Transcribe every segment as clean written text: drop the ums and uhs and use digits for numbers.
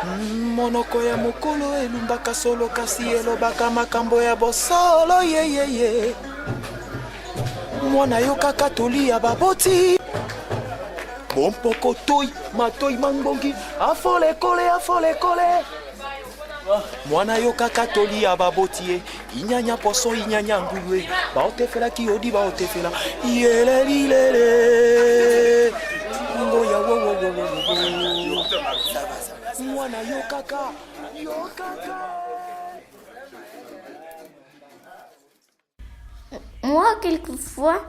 Monoko ya mokolo elumbaka solo kasi elobaka makambo ya bosolo yeyeye. Mwana yo kaka tolia baboti. Bompoko toy matoi mangbongi afole kole. Mwana yo kaka tolia baboti inyanya poso inyanya ngulwe baotefela kiodi baotefela yelelilele ngoya wo. Mwana yo kaka. Moi, quelquefois,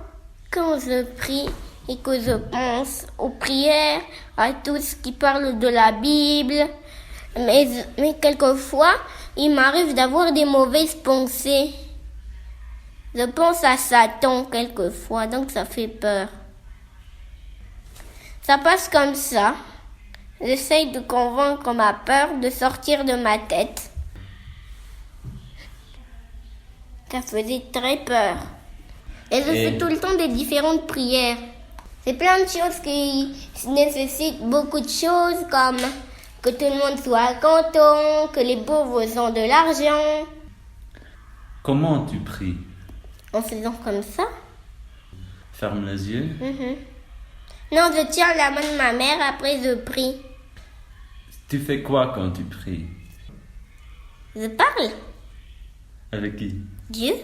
quand je prie et que je pense aux prières, à tout ce qui parle de la Bible, mais quelquefois, il m'arrive d'avoir des mauvaises pensées. Je pense à Satan quelquefois, donc ça fait peur. Ça passe comme ça. J'essaye de convaincre ma peur de sortir de ma tête. Ça faisait très peur. Et je fais tout le temps des différentes prières. C'est plein de choses qui nécessitent beaucoup de choses, comme que tout le monde soit content, que les pauvres ont de l'argent. Comment tu pries? En faisant comme ça. Ferme les yeux. Non, je tiens la main de ma mère, après je prie. Tu fais quoi quand tu pries? Je parle. Avec qui? Dieu.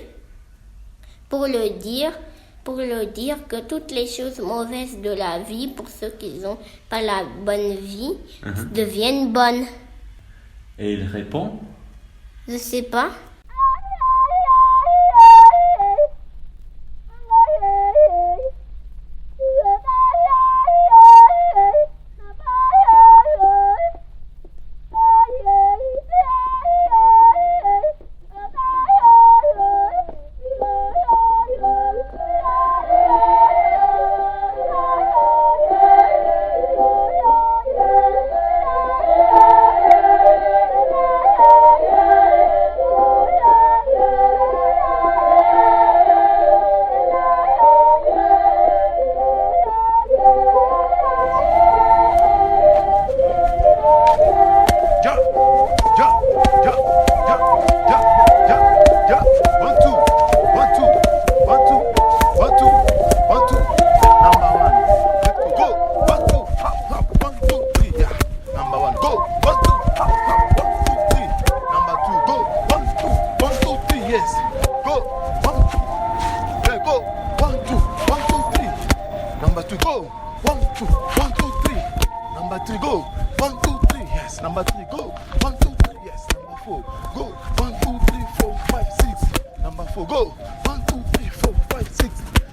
Pour le dire que toutes les choses mauvaises de la vie, pour ceux qui n'ont pas la bonne vie, deviennent bonnes. Et il répond? Je sais pas.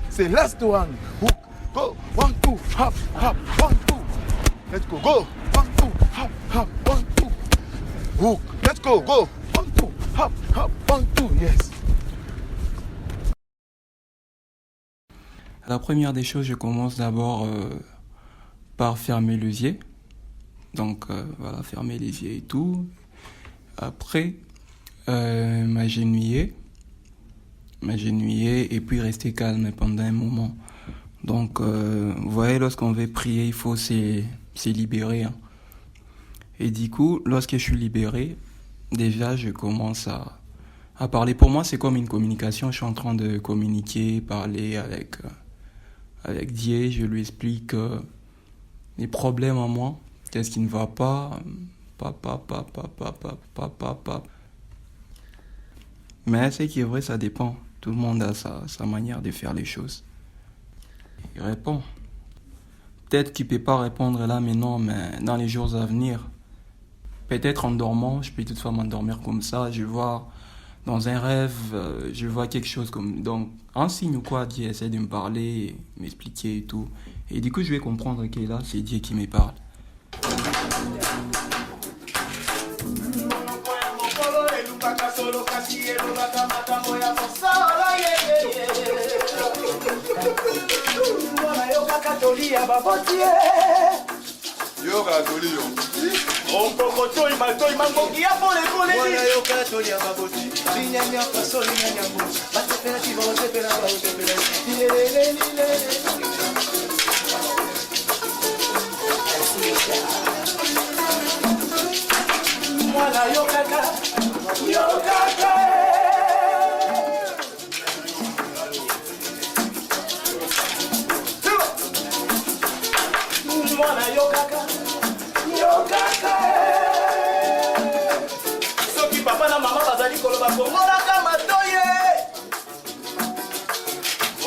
C'est last one. Hook. Go. 1, 2. Hop. 1, 2. Let's go. Go. 1, 2. Hop. 1, 2. Hook. Let's go. Go. 1, 2. Hop. 1, 2. Yes. La première des choses, je commence d'abord par fermer les yeux. Donc voilà, fermer les yeux et tout. Après, m'agenouiller et puis rester calme pendant un moment. Donc, vous voyez, lorsqu'on veut prier, il faut se libérer. Hein. Et du coup, lorsque je suis libéré, déjà, je commence à parler. Pour moi, c'est comme une communication. Je suis en train de communiquer, parler avec Dieu. Je lui explique les problèmes en moi. Qu'est-ce qui ne va pas? Mais ce qui est vrai, ça dépend. Tout le monde a sa manière de faire les choses. Il répond. Peut-être qu'il ne peut pas répondre là, mais non, mais dans les jours à venir, peut-être en dormant, je peux toutefois m'endormir comme ça, je vois dans un rêve, je vois quelque chose comme... Donc, un signe ou quoi, Dieu essaie de me parler, m'expliquer et tout. Et du coup, je vais comprendre que là, c'est Dieu qui me parle. mwana yo kaka soki papa na mama bazali koloba kongolaka matoye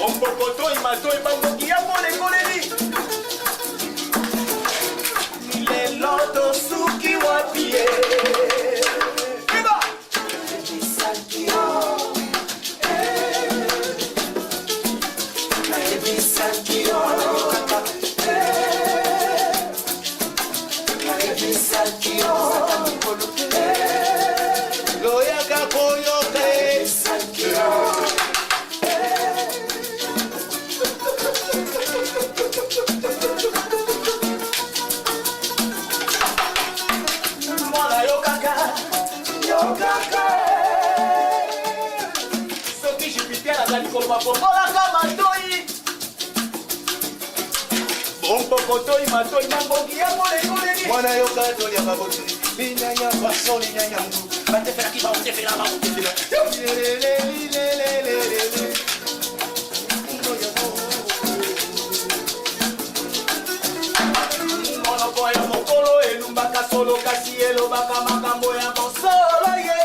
ompokotoi matoyi bangoki ya molekoleli lelo tosuki wapi ye Ompokotoi matoi mangogi ya molekoleli mwana yo katoli ya baboti linyanya baso linyanya ngu batefela kiba utefela ba utefela monoko ya mokolo elumbaka solo kasi elobaka makambo ya bosolo ye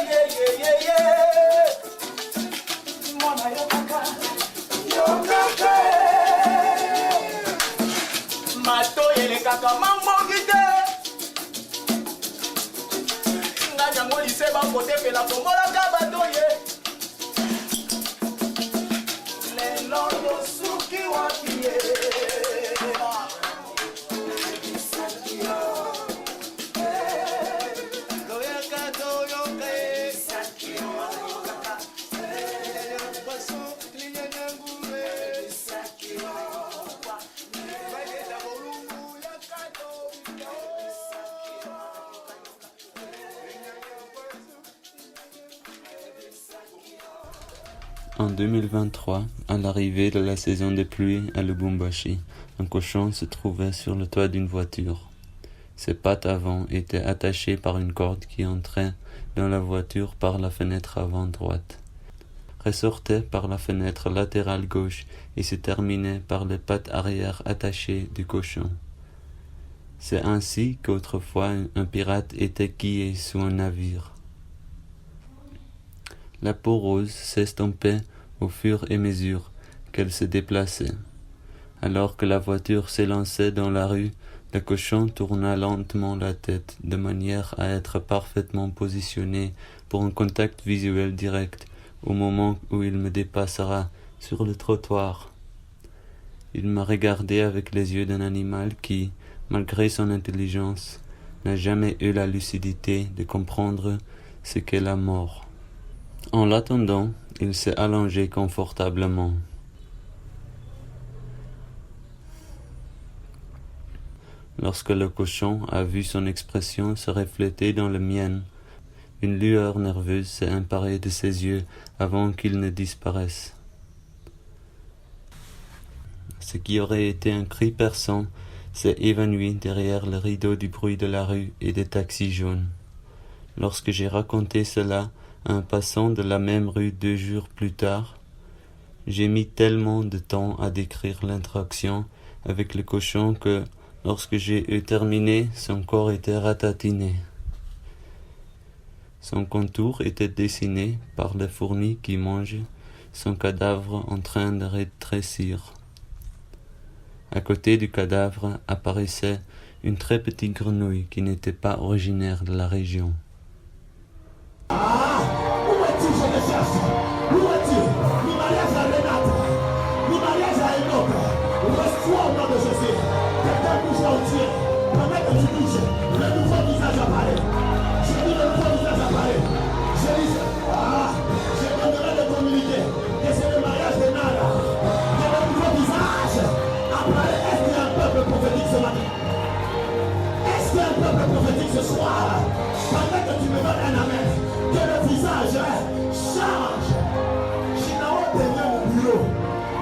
mwana yo kaka matoyele kaka mambongi te nga nyango lise bakotepela kombolaka batoye lelo yosuki wapi ye En 2023, à l'arrivée de la saison des pluies à Lubumbashi, un cochon se trouvait sur le toit d'une voiture. Ses pattes avant étaient attachées par une corde qui entrait dans la voiture par la fenêtre avant droite, ressortait par la fenêtre latérale gauche et se terminait par les pattes arrière attachées du cochon. C'est ainsi qu'autrefois un pirate était quillé sous un navire. La peau rose s'estompait au fur et à mesure qu'elle se déplaçait. Alors que la voiture s'élançait dans la rue, le cochon tourna lentement la tête de manière à être parfaitement positionné pour un contact visuel direct au moment où il me dépassera sur le trottoir. Il m'a regardé avec les yeux d'un animal qui, malgré son intelligence, n'a jamais eu la lucidité de comprendre ce qu'est la mort. En l'attendant, il s'est allongé confortablement. Lorsque le cochon a vu son expression se refléter dans la mienne, une lueur nerveuse s'est emparée de ses yeux avant qu'ils ne disparaissent. Ce qui aurait été un cri perçant s'est évanoui derrière le rideau du bruit de la rue et des taxis jaunes. Lorsque j'ai raconté cela à un passant de la même rue 2 jours plus tard, j'ai mis tellement de temps à décrire l'interaction avec le cochon que, lorsque j'ai eu terminé, son corps était ratatiné. Son contour était dessiné par les fourmis qui mangent son cadavre en train de rétrécir. À côté du cadavre apparaissait une très petite grenouille qui n'était pas originaire de la région. Où es-tu, je le cherche? Où es-tu? Mi mariage à Renate, mi mariage à Enoch. Reste-toi au nom de Jésus. Quelqu'un bouge au Dieu. Pendant que tu bouges, le nouveau visage apparaît. Je dis le nouveau visage apparaît. Je dis, je donnerai de communiquer que c'est le mariage de Nara. Que le nouveau visage apparaît. Est-ce qu'il y a un peuple prophétique ce matin? Est-ce qu'il y a un peuple prophétique ce soir? Pendant que tu me donnes un amen, que le visage change. Chinao tenait mon bureau.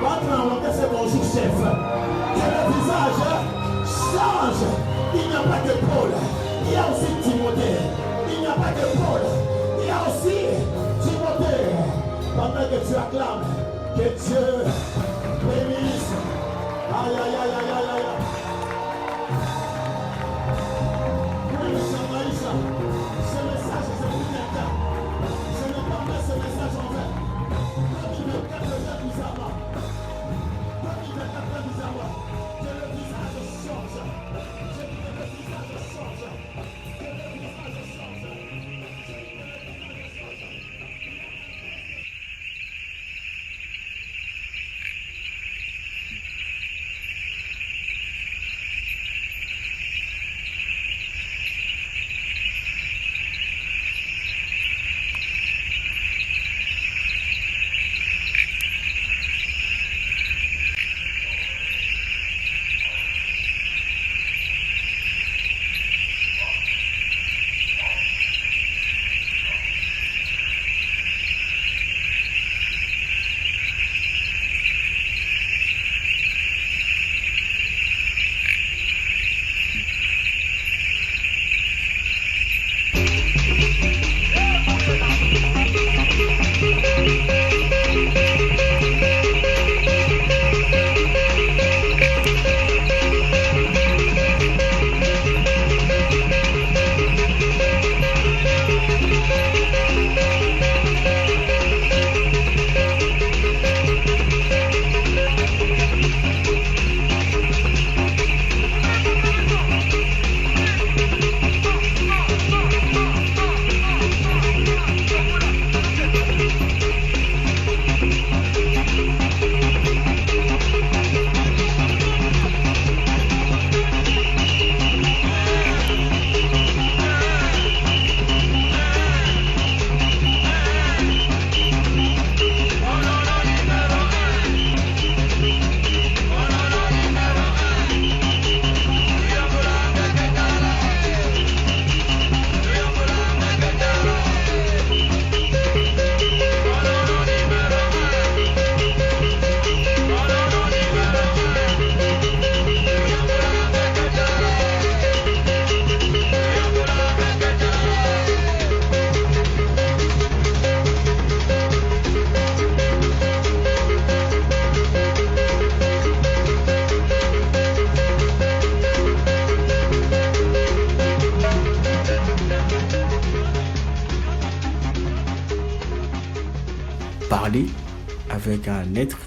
L'autre en anglais c'est bonjour chef. Que le visage change. Il n'y a pas que Paul. Il y a aussi Timothée. Il n'y a pas que Paul. Il y a aussi Timothée. Pendant que tu acclames, que Dieu bénisse. Aïe aïe aïe aïe aïe aïe. parler avec un être,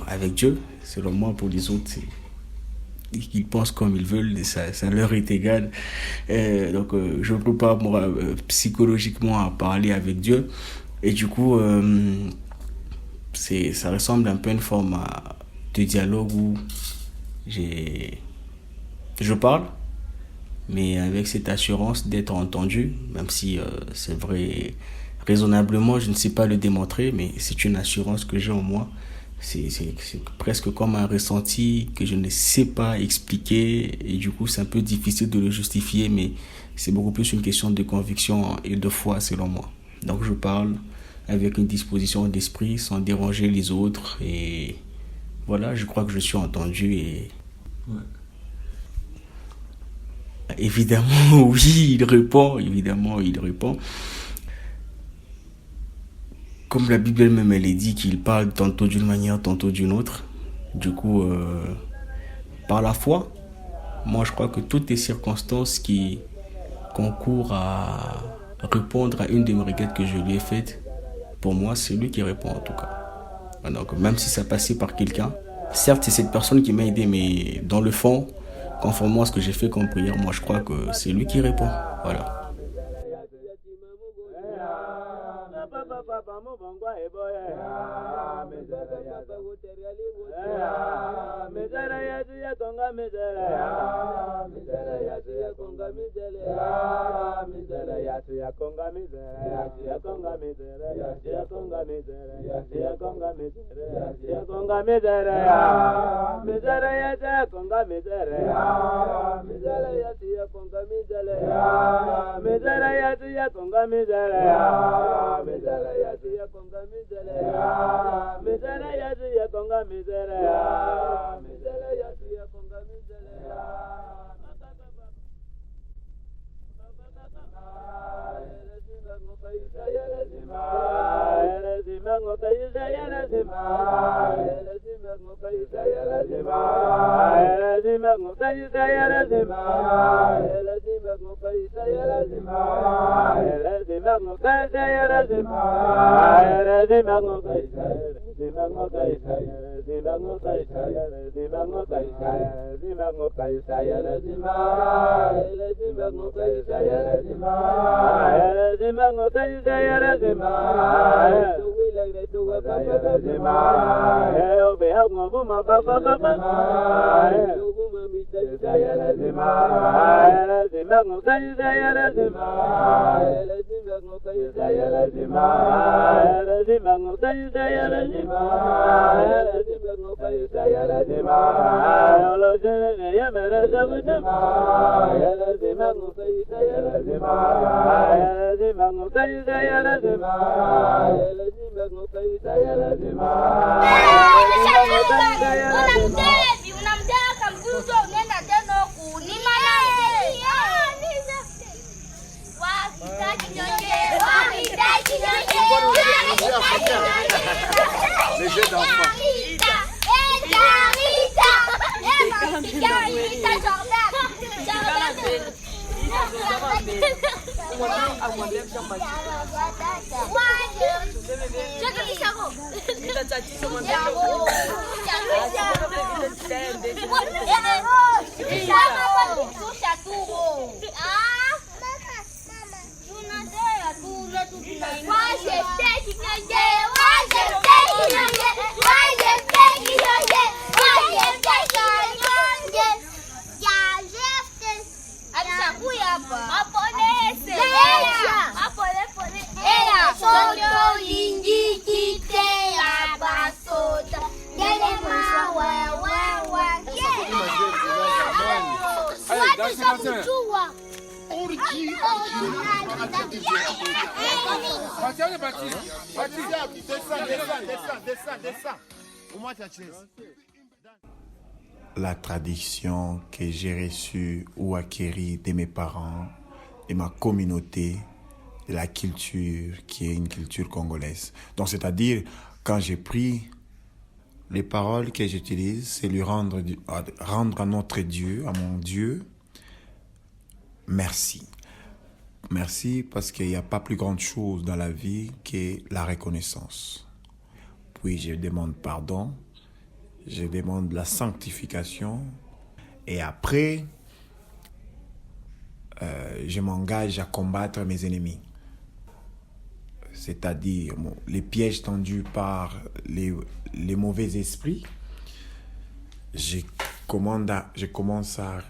avec Dieu. Selon moi, pour les autres, ils pensent comme ils veulent, et ça leur est égal. Donc, je ne peux pas, moi, psychologiquement, parler avec Dieu. Et du coup, ça ressemble un peu à une forme de dialogue où je parle, mais avec cette assurance d'être entendu, même si c'est vrai, raisonnablement, je ne sais pas le démontrer, mais c'est une assurance que j'ai en moi. C'est presque comme un ressenti que je ne sais pas expliquer, et du coup c'est un peu difficile de le justifier, mais c'est beaucoup plus une question de conviction et de foi selon moi. Donc je parle avec une disposition d'esprit sans déranger les autres, et voilà, je crois que je suis entendu. Et ouais. Évidemment, oui, évidemment il répond. Comme la Bible elle-même, elle est dit qu'il parle tantôt d'une manière, tantôt d'une autre. Du coup, par la foi, moi je crois que toutes les circonstances qui concourent à répondre à une des requêtes que je lui ai faites, pour moi, c'est lui qui répond en tout cas. Donc, même si ça passait par quelqu'un, certes c'est cette personne qui m'a aidé, mais dans le fond, conformément à ce que j'ai fait comme prière, moi je crois que c'est lui qui répond. Voilà. Les jeux d'enfants. La tradition que j'ai reçue ou acquérie de mes parents, de ma communauté, de la culture qui est une culture congolaise. Donc, c'est-à-dire, quand j'ai pris les paroles que j'utilise, c'est lui rendre à notre Dieu, à mon Dieu, merci. Merci parce qu'il n'y a pas plus grande chose dans la vie que la reconnaissance. puis je demande pardon, je demande la sanctification et après, je m'engage à combattre mes ennemis. C'est-à-dire les pièges tendus par les mauvais esprits. Je commence à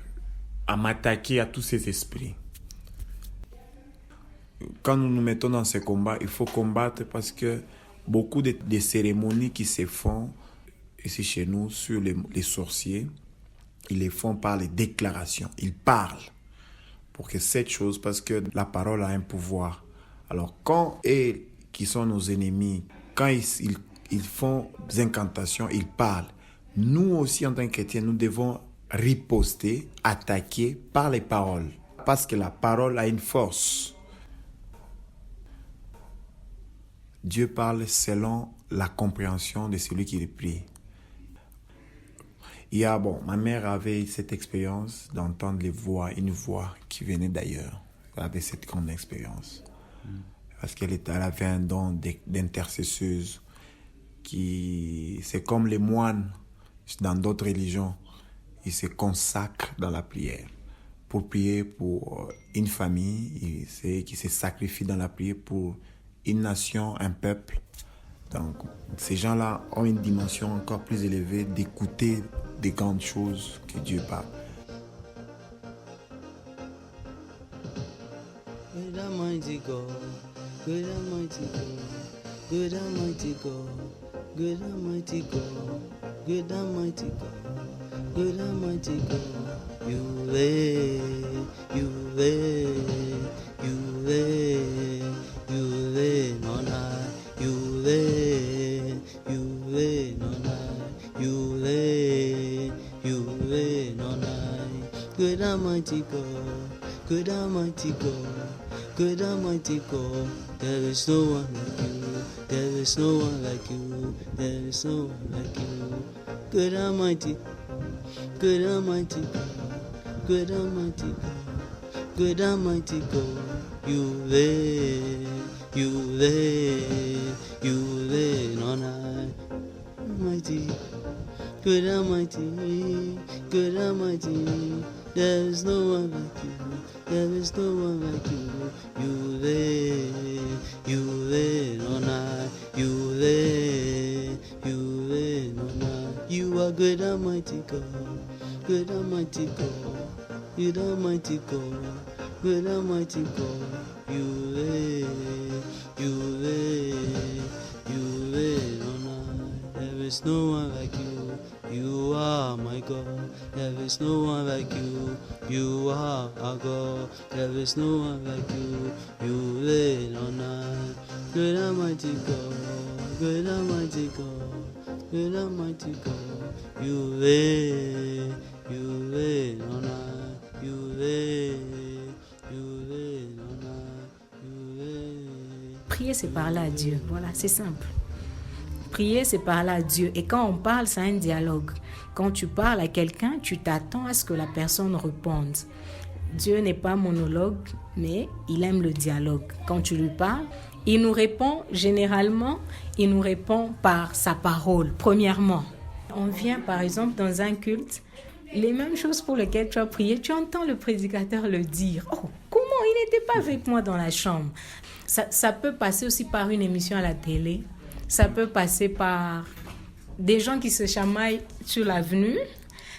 m'attaquer à tous ces esprits. Quand nous nous mettons dans ces combats, il faut combattre parce que beaucoup de cérémonies qui se font ici chez nous sur les sorciers, ils les font par les déclarations. Ils parlent pour que cette chose, parce que la parole a un pouvoir. Alors quand eux, qui sont nos ennemis, quand ils font des incantations, ils parlent. Nous aussi, en tant que chrétiens, nous devons riposter, attaquer par les paroles. Parce que la parole a une force. Dieu parle selon la compréhension de celui qui le prie. Ma mère avait cette expérience d'entendre une voix qui venait d'ailleurs. Elle avait cette grande expérience. Parce qu'elle avait un don d'intercesseuse c'est comme les moines dans d'autres religions. Ils se consacrent dans la prière pour prier pour une famille, qui se sacrifient dans la prière pour une nation, un peuple. Donc, ces gens-là ont une dimension encore plus élevée d'écouter des grandes choses que Dieu parle. Good Almighty God, good Almighty God, good Almighty God, good Almighty God, good Almighty God, good Almighty God. You reign, you reign, you reign, you reign on high. You reign, you reign on high. You reign on high. Good Almighty God, good Almighty God, good Almighty God. There is no one like you. There is no one like you. There is no one like you. Good Almighty, good Almighty God, good Almighty God, good Almighty God. You reign, you reign, you reign on high. Almighty, good Almighty, good Almighty. There is no one like you. There is no one like you. You reign on high. You reign on high. You are good Almighty God, good Almighty God, good Almighty God, good Almighty God. You reign on high. There is no one like you. You are my God. There is no one like you. You are our God. There is no one like you. You reign on high. Good Almighty God. Good Almighty God. Good Almighty God. You reign on high. You reign on high. You reign. Prier, c'est parler à Dieu. Voilà, c'est simple. Prier, c'est parler à Dieu. Et quand on parle, c'est un dialogue. Quand tu parles à quelqu'un, tu t'attends à ce que la personne réponde. Dieu n'est pas monologue, mais il aime le dialogue. Quand tu lui parles, il nous répond, généralement, il nous répond par sa parole, premièrement. On vient, par exemple, dans un culte, les mêmes choses pour lesquelles tu as prié, tu entends le prédicateur le dire. Oh, comment il n'était pas avec moi dans la chambre? Ça peut passer aussi par une émission à la télé. Ça peut passer par des gens qui se chamaillent sur l'avenue.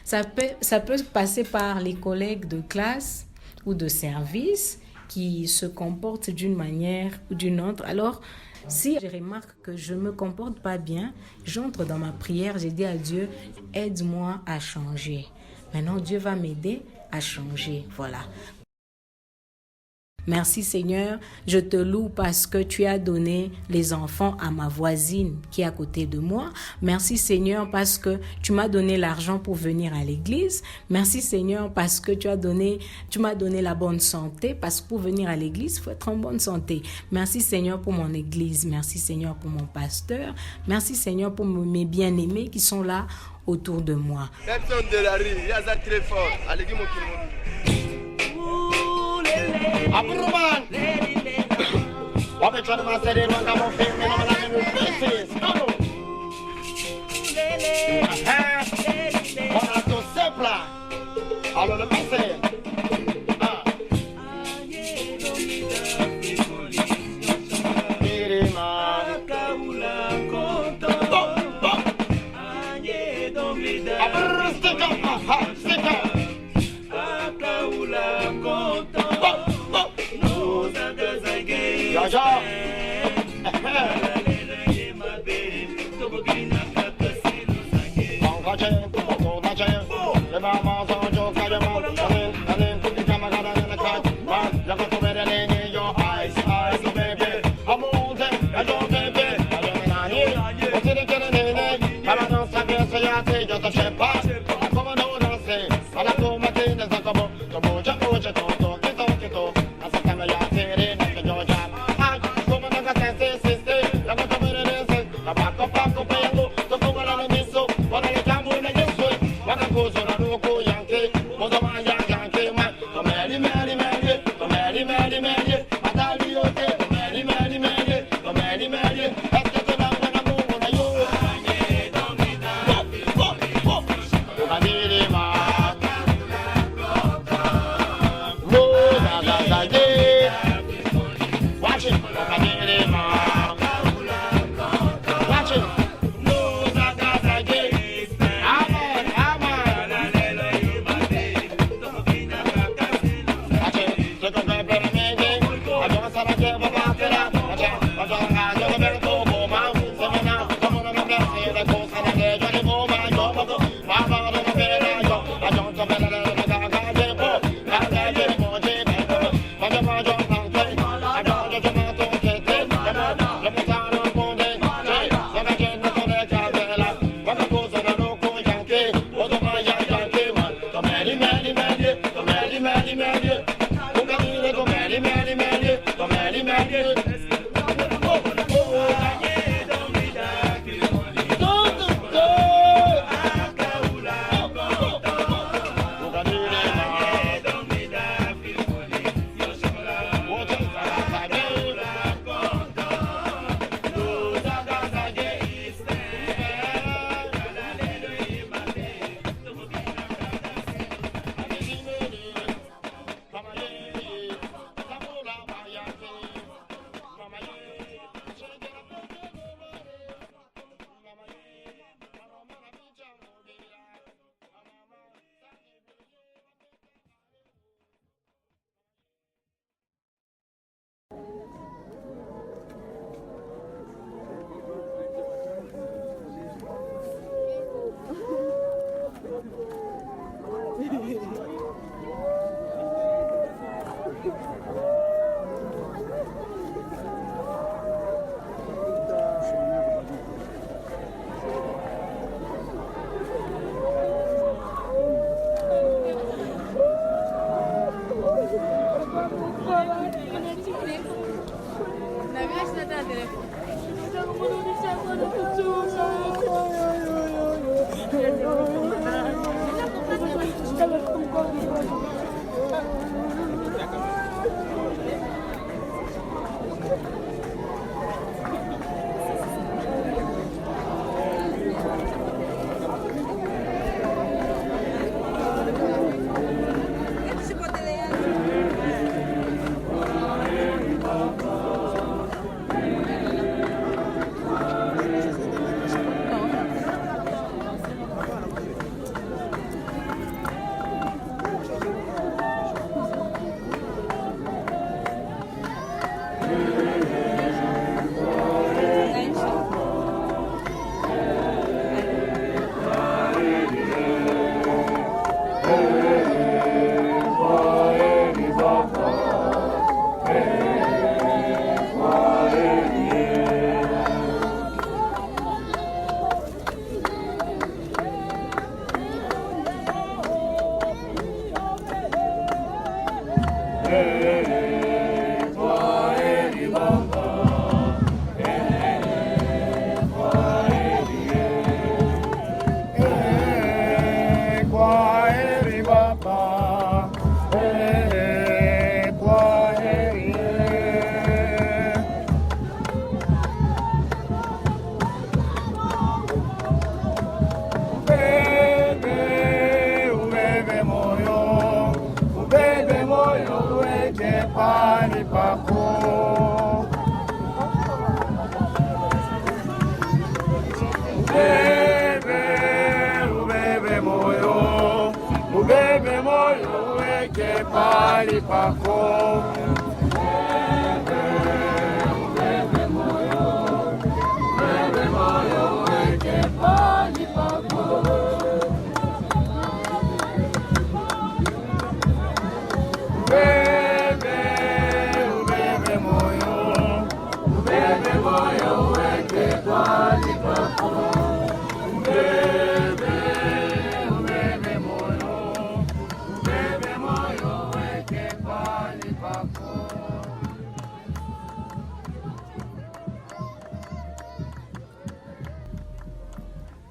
Ça peut passer par les collègues de classe ou de service qui se comportent d'une manière ou d'une autre. Alors, si je remarque que je ne me comporte pas bien, j'entre dans ma prière, j'ai dit à Dieu, aide-moi à changer. Maintenant, Dieu va m'aider à changer. Voilà. Merci Seigneur, je te loue parce que tu as donné les enfants à ma voisine qui est à côté de moi. Merci Seigneur parce que tu m'as donné l'argent pour venir à l'église. Merci Seigneur parce que tu m'as donné la bonne santé, parce que pour venir à l'église, il faut être en bonne santé. Merci Seigneur pour mon église, merci Seigneur pour mon pasteur, merci Seigneur pour mes bien-aimés qui sont là autour de moi. Personne de la rue, il y a ça très fort. Allez, dis-moi qui le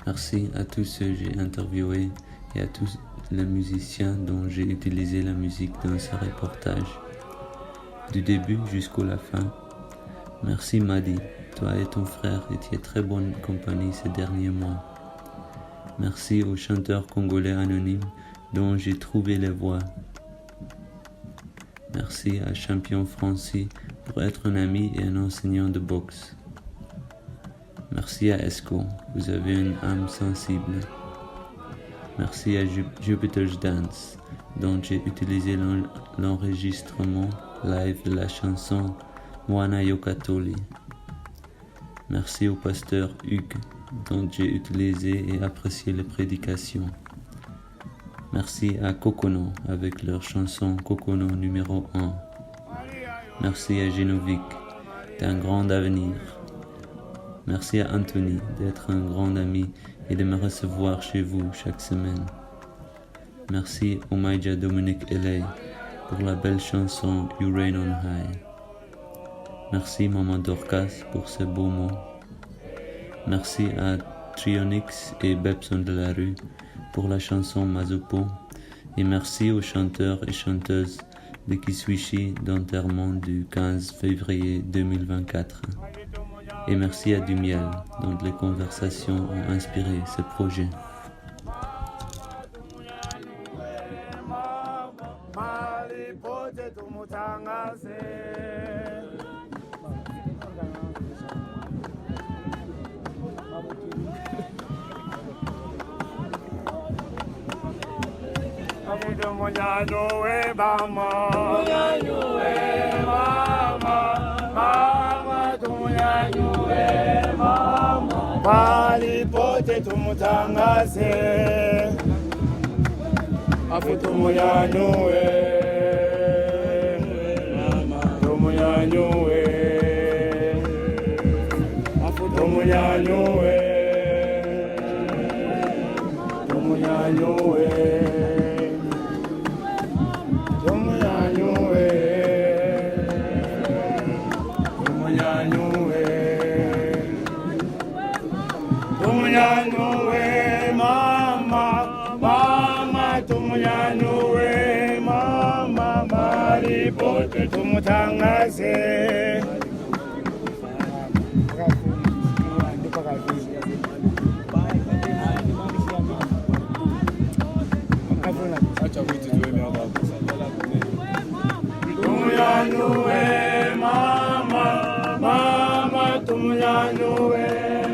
Merci à tous ceux que j'ai interviewés et à tous les musiciens dont j'ai utilisé la musique dans ce reportage, du début jusqu'à la fin. Merci Madi, toi et ton frère étiez très bonne compagnie ces derniers mois. Merci aux chanteurs congolais anonymes dont j'ai trouvé les voix. Merci à Champion Francis pour être un ami et un enseignant de boxe. Merci à Esco, vous avez une âme sensible. Merci à Jupiter's Dance, dont j'ai utilisé l'enregistrement live de la chanson Mwana Yokatoli. Merci au pasteur Hugues, dont j'ai utilisé et apprécié les prédications. Merci à Kokono avec leur chanson Kokono numéro 1. Merci à Genovic d'un grand avenir. Merci à Anthony d'être un grand ami et de me recevoir chez vous chaque semaine. Merci au Maïja Dominique Eley pour la belle chanson You Reign on High. Merci Maman Dorcas pour ces beaux mots. Merci à Trionix et Bepson de la rue pour la chanson Mazopo. Et merci aux chanteurs et chanteuses de Kiswishi d'enterrement du 15 février 2024. Et merci à Dumiel, dont les conversations ont inspiré ce projet. Mali pote tumutangaze afu tumuyanyue tumuyanyue afu tumuyanyue tumuyanyue tumuyanyue tumuyanyue palipote tumutangaze. Tumunyanyue mama, mama tumunyanyue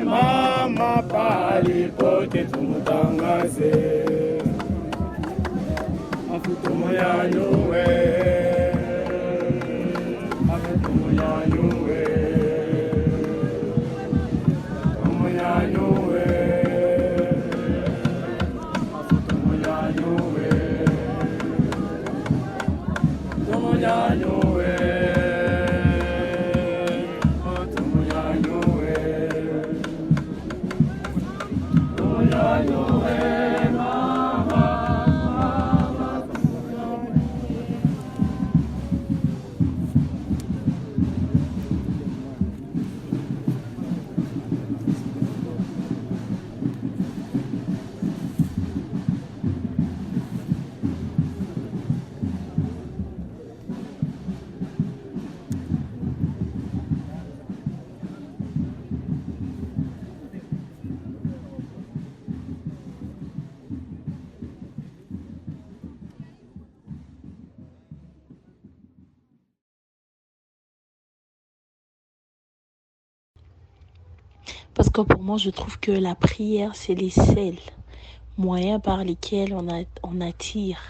mama, palipote tumutangaze. Tumunyanyue, tumunyanyue, tumunyanyue, tumunyanyue, tumunyanyue, tumunyanyue, tumunyanyue. Parce que pour moi, je trouve que la prière, c'est les seuls moyens par lesquels on attire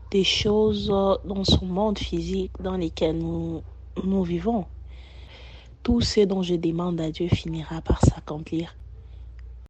des choses dans ce monde physique dans lequel nous vivons. Tout ce dont je demande à Dieu finira par s'accomplir.